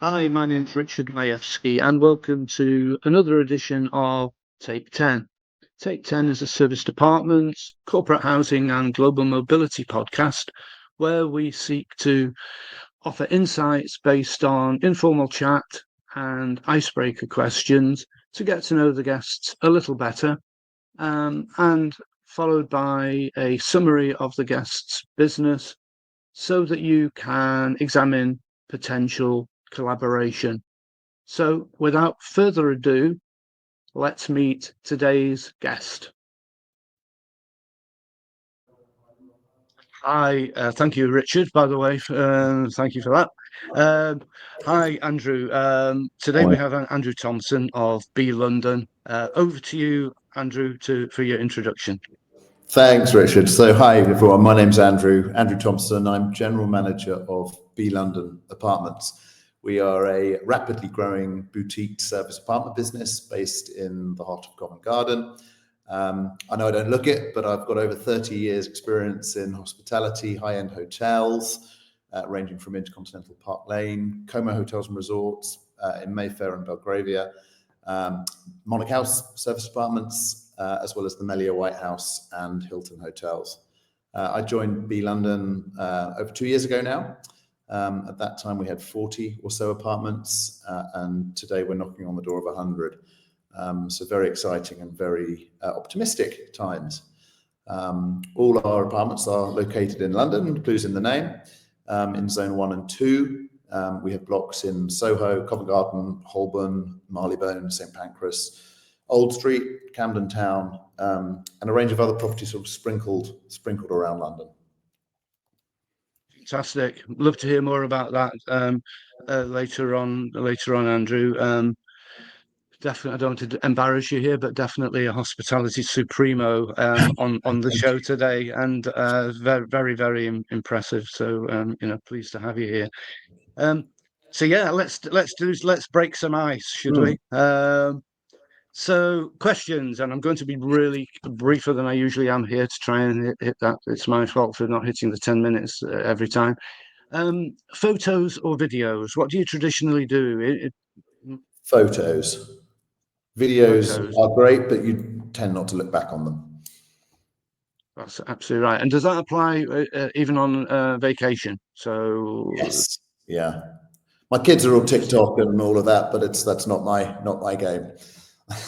Hi, my name's Richard Majewski, and welcome to another edition of Take 10. Take 10 is a service departments, corporate housing, and global mobility podcast where we seek to offer insights based on informal chat and icebreaker questions to get to know the guests a little better, and followed by a summary of the guest's business so that you can examine potential collaboration. So, without further ado, let's meet today's guest. Hi, thank you, Richard, by the way. Thank you for that. Hi, Andrew. Today we have Andrew Thomson of B London. Over to you, Andrew, for your introduction. Thanks, Richard. So, hi, everyone. My name's Andrew Thomson. I'm General Manager of B London Apartments. We are a rapidly growing boutique service apartment business based in the heart of Covent Garden. I know I don't look it, but I've got over 30 years experience in hospitality, high-end hotels, ranging from Intercontinental Park Lane, Como Hotels and Resorts in Mayfair and Belgravia, Monarch House service apartments, as well as the Melia White House and Hilton Hotels. I joined B London over 2 years ago now. At that time, we had 40 or so apartments, and today we're knocking on the door of 100. So very exciting and very optimistic times. All our apartments are located in London, clues in the name, in Zone 1 and 2. We have blocks in Soho, Covent Garden, Holborn, Marylebone, St Pancras, Old Street, Camden Town, and a range of other properties sort of sprinkled around London. Fantastic. Love to hear more about that later on, Andrew. Definitely, I don't want to embarrass you here, but definitely a hospitality supremo on the show today, and very, very, very impressive. So, pleased to have you here. So yeah, let's break some ice, should we? So questions, and I'm going to be really briefer than I usually am here to try and hit that. It's my fault for not hitting the 10 minutes every time. Photos or videos? What do you traditionally do? Photos. Videos Photos. are great, but you tend not to look back on them. That's absolutely right. And does that apply even on vacation? So yes, yeah. My kids are all TikTok and all of that, but that's not my game.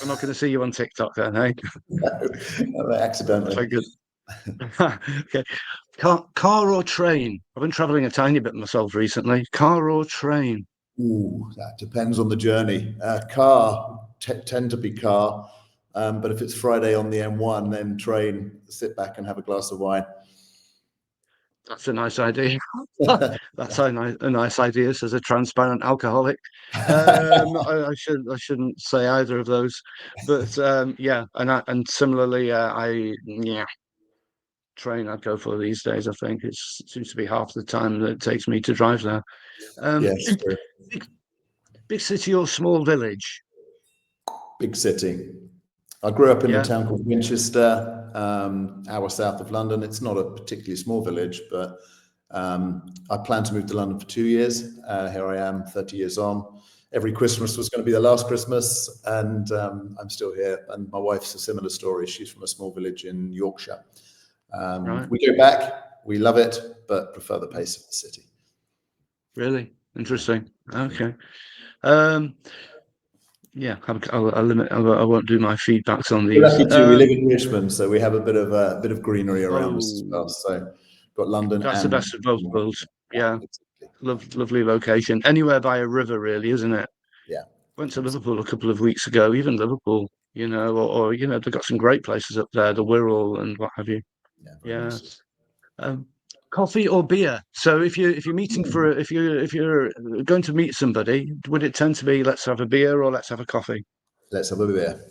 I'm not going to see you on TikTok then, eh? No, accidentally. Very good. Okay. Car or train? I've been traveling a tiny bit myself recently. Car or train? Ooh, that depends on the journey. Car, tend to be car. But if it's Friday on the M1, then train, sit back and have a glass of wine. That's a nice idea. That's a nice idea, says a transparent alcoholic. I shouldn't say either of those, but yeah, and similarly, train I'd go for these days. I think it seems to be half the time that it takes me to drive there. Yes, big city or small village? big city. I grew up in a town called Winchester, hour south of London. It's not a particularly small village, but I plan to move to London for 2 years. Here I am, 30 years on. Every Christmas was going to be the last Christmas, and I'm still here. And my wife's a similar story. She's from a small village in Yorkshire. Right. We go back. We love it, but prefer the pace of the city. Really interesting. Okay. Yeah, I'll limit. I won't do my feedbacks on these. We're lucky too. We live in Richmond, so we have a bit of greenery around us as well. So, got London. That's the best of both worlds. Yeah, exactly. Lovely location. Anywhere by a river, really, isn't it? Yeah. Went to Liverpool a couple of weeks ago. Even Liverpool, or they've got some great places up there, the Wirral and what have you. Yeah. Nice. Coffee or beer? So if you're meeting if you're going to meet somebody, would it tend to be let's have a beer or let's have a coffee? Let's have a beer.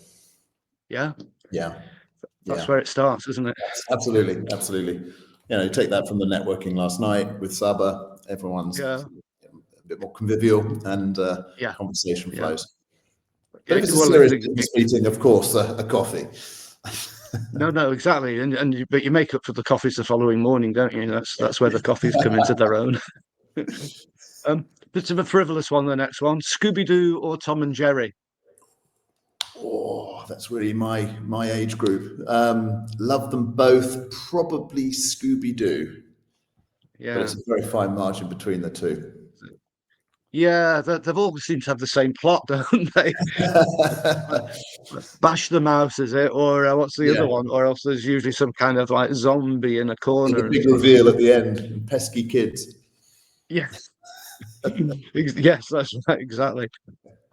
Yeah. Yeah. That's where it starts, isn't it? Absolutely. You take that from the networking last night with Saba. Everyone's a bit more convivial and conversation flows. But if it's a serious business meeting, of course, a coffee. No, exactly, but you make up for the coffees the following morning, don't you? That's where the coffees come into their own. bit of a frivolous one, the next one. Scooby-Doo or Tom and Jerry? Oh, that's really my age group. Love them both. Probably Scooby-Doo, but Yeah. it's a very fine margin between the two. Yeah, they've all seemed to have the same plot, don't they? Bash the mouse, is it? Or what's the other Yeah, one? Or else there's usually some kind of like zombie in a and the corner and big stuff. reveal at the end, pesky kids. Yes. Yes, that's right, exactly.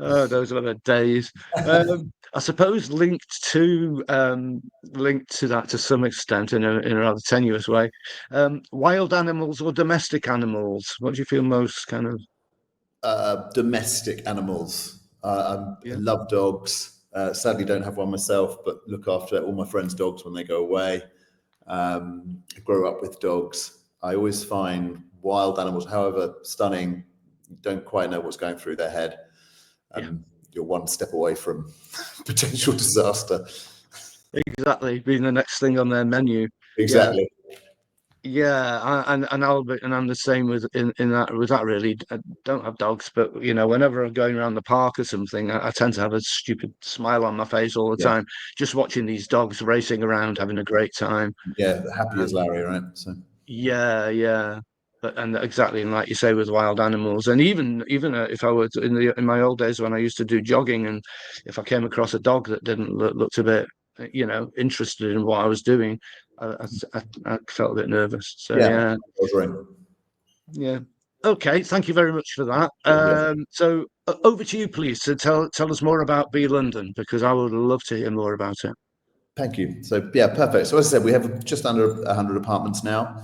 Oh, those were the days. I suppose linked to that to some extent in a rather tenuous way. Wild animals or domestic animals? What do you feel most kind of? Domestic animals. I Yeah, love dogs. Sadly, don't have one myself, but look after all my friends' dogs when they go away. I grew up with dogs. I always find wild animals, however stunning, you don't quite know what's going through their head, yeah, and you're one step away from potential disaster. exactly. Being the next thing on their menu. Yeah, Exactly. yeah, and I'm the same in that with that really. I don't have dogs, but whenever I'm going around the park or something, I tend to have a stupid smile on my face all the Yeah. time, just watching these dogs racing around, having a great time. Yeah. Happy as Um, Larry, right? So. yeah, yeah, but and exactly, and like you say with wild animals, and even if I was in my old days when I used to do jogging, and if I came across a dog that didn't looked a bit, interested in what I was doing, I felt a bit nervous. So Yeah. yeah. Bothering. Yeah. Okay. Thank you very much for that. So over to you, please, to tell us more about B London because I would love to hear more about it. Thank you. So yeah, perfect. So as I said, we have just under 100 apartments now,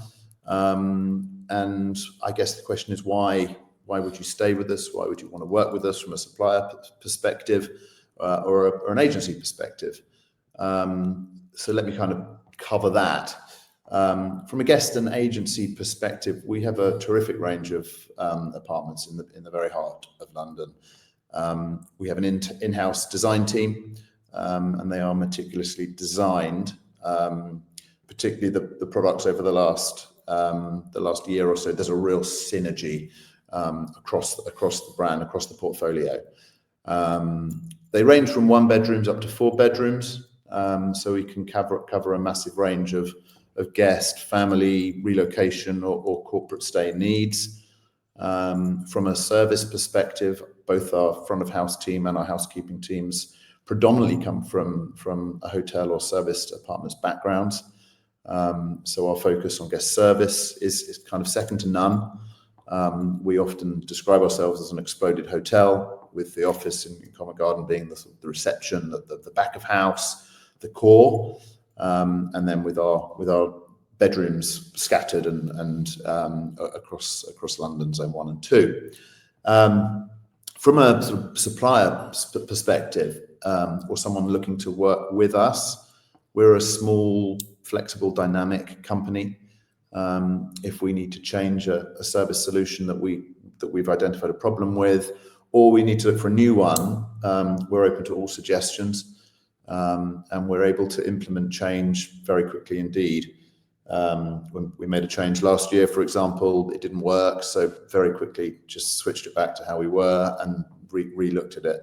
and I guess the question is why? Why would you stay with us? Why would you want to work with us from a supplier perspective or an agency perspective? So let me kind of cover that. From a guest and agency perspective, we have a terrific range of apartments in the very heart of London. We have an in-house design team, and they are meticulously designed. Particularly the products over the last year or so. There's a real synergy across the brand, across the portfolio. They range from 1 bedrooms up to 4 bedrooms, so we can cover a massive range of guest, family, relocation, or corporate stay needs. From a service perspective, both our front of house team and our housekeeping teams predominantly come from a hotel or serviced apartments backgrounds. So our focus on guest service is kind of second to none. We often describe ourselves as an exploded hotel, with the office in Covent Garden being the reception, the back of house, the core, and then with our bedrooms scattered and across London, Zone 1 and 2. From a sort of supplier perspective, or someone looking to work with us, we're a small, flexible, dynamic company. If we need to change a service solution that we've identified a problem with, or we need to look for a new one, we're open to all suggestions, and we're able to implement change very quickly indeed. When we made a change last year, for example, it didn't work, so very quickly just switched it back to how we were and re-looked at it.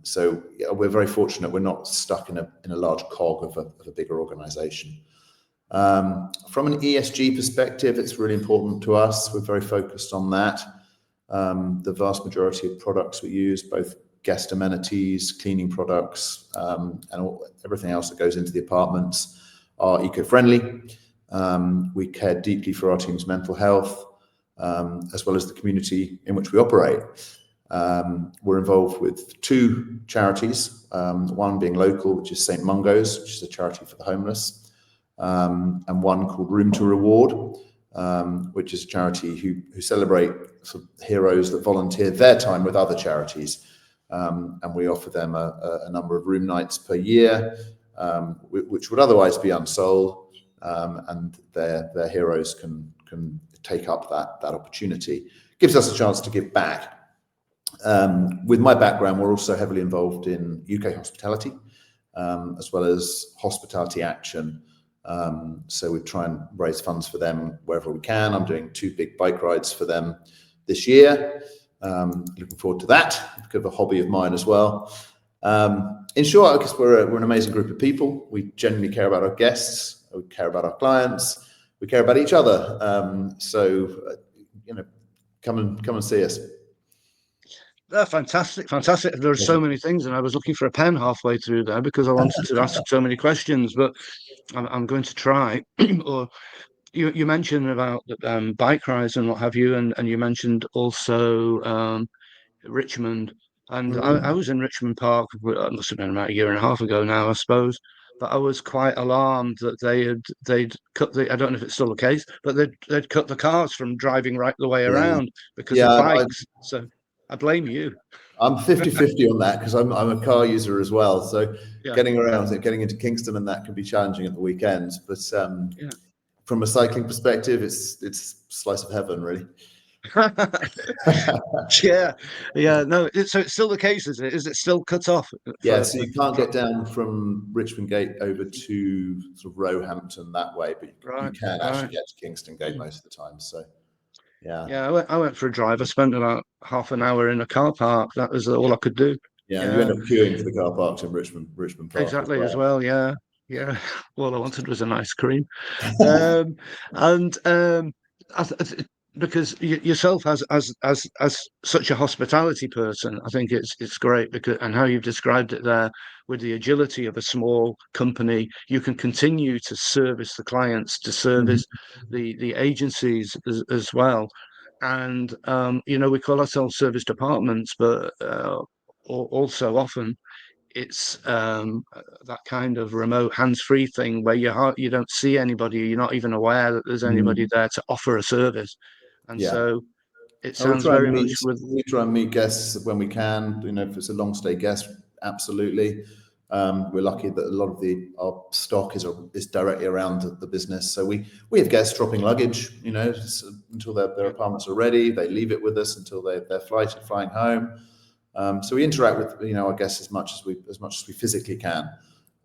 So yeah, we're very fortunate. We're not stuck in a large cog of a bigger organisation. From an ESG perspective, it's really important to us. We're very focused on that. The vast majority of products we use, both guest amenities, cleaning products, and everything else that goes into the apartments, are eco-friendly. We care deeply for our team's mental health, as well as the community in which we operate. We're involved with 2 charities, one being local, which is St Mungo's, which is a charity for the homeless, and one called Room to Reward, which is a charity who celebrate sort of heroes that volunteer their time with other charities. And we offer them a number of room nights per year, which would otherwise be unsold, and their heroes can take up that opportunity. Gives us a chance to give back. With my background, we're also heavily involved in UK hospitality, as well as hospitality action. So we try and raise funds for them wherever we can. I'm doing 2 big bike rides for them this year. Looking forward to that. It's kind of a hobby of mine as well. In short, I guess we're an amazing group of people. We genuinely care about our guests. We care about our clients. We care about each other. Come and see us. Fantastic. There are so many things, and I was looking for a pen halfway through there because I wanted to ask so many questions, but I'm going to try. Or you mentioned about bike rides and what have you, and you mentioned also Richmond. And I was in Richmond Park, it must have been about a year and a half ago now, I suppose. But I was quite alarmed that they'd cut I don't know if it's still the case, but they'd cut the cars from driving right the way around because of bikes. So I blame you. I'm 50-50 on that because I'm a car user as well. So Yeah. getting around, getting into Kingston and that can be challenging at the weekends. But from a cycling perspective, it's a slice of heaven, really. Yeah. No, so it's still the case, is it? Is it still cut off? So you can't get down from Richmond Gate over to sort of Roehampton that way, but you can actually get to Kingston Gate most of the time. So yeah, I went for a drive. I spent about half an hour in a car park. That was all I could do. Yeah, and you end up queuing for the car parks in Richmond Park. Exactly as well. Yeah. All I wanted was an ice cream. And because yourself as such a hospitality person, I think it's great because, and how you've described it there, with the agility of a small company, you can continue to service the clients, to service the agencies as well. And we call ourselves service departments, but also often it's that kind of remote hands-free thing where you don't see anybody, you're not even aware that there's anybody there to offer a service. And so it sounds very much we try and meet guests when we can. If it's a long stay guest, absolutely. We're lucky that a lot of our stock is directly around the business. So we have guests dropping luggage, until their apartments are ready. They leave it with us until their flight is flying home. So we interact with our guests as much as we physically can,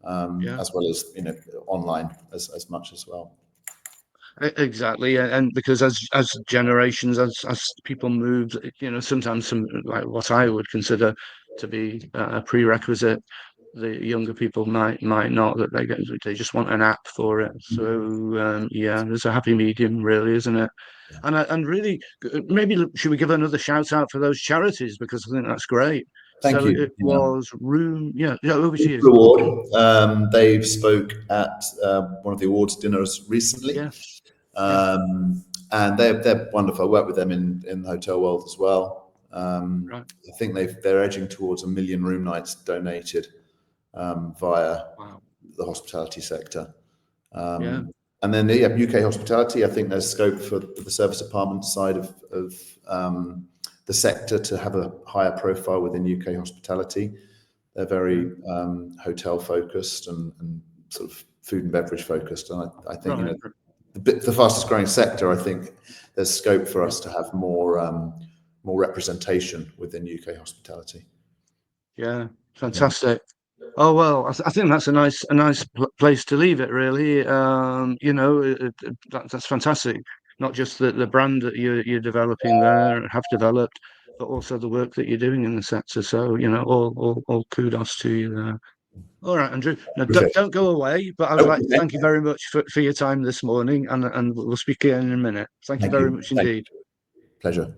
as well as online as much as well. Exactly, and because as generations, as people move, sometimes some like what I would consider to be a prerequisite, the younger people might not, that they just want an app for it. So there's a happy medium, really, isn't it? And really, maybe should we give another shout out for those charities, because I think that's great. Thank you. It was Room. Over to you. Award. They've spoke at one of the awards dinners recently. And they're wonderful. I work with them in the hotel world as well. I think they're edging towards 1 million room nights donated via the hospitality sector. And then UK hospitality, I think there's scope for the service apartment side of the sector to have a higher profile within UK hospitality. They're very hotel focused and sort of food and beverage focused. And I think the fastest growing sector, I think there's scope for us to have more representation within UK hospitality. Yeah, fantastic. Oh well, I think that's a nice place to leave it, really. That's fantastic. Not just the brand that you're developing there, have developed, but also the work that you're doing in the sector. So all kudos to you there. All right, Andrew. Now, don't go away, but I would like to thank you very much for your time this morning, and we'll speak again in a minute. Thank you very much indeed. Pleasure.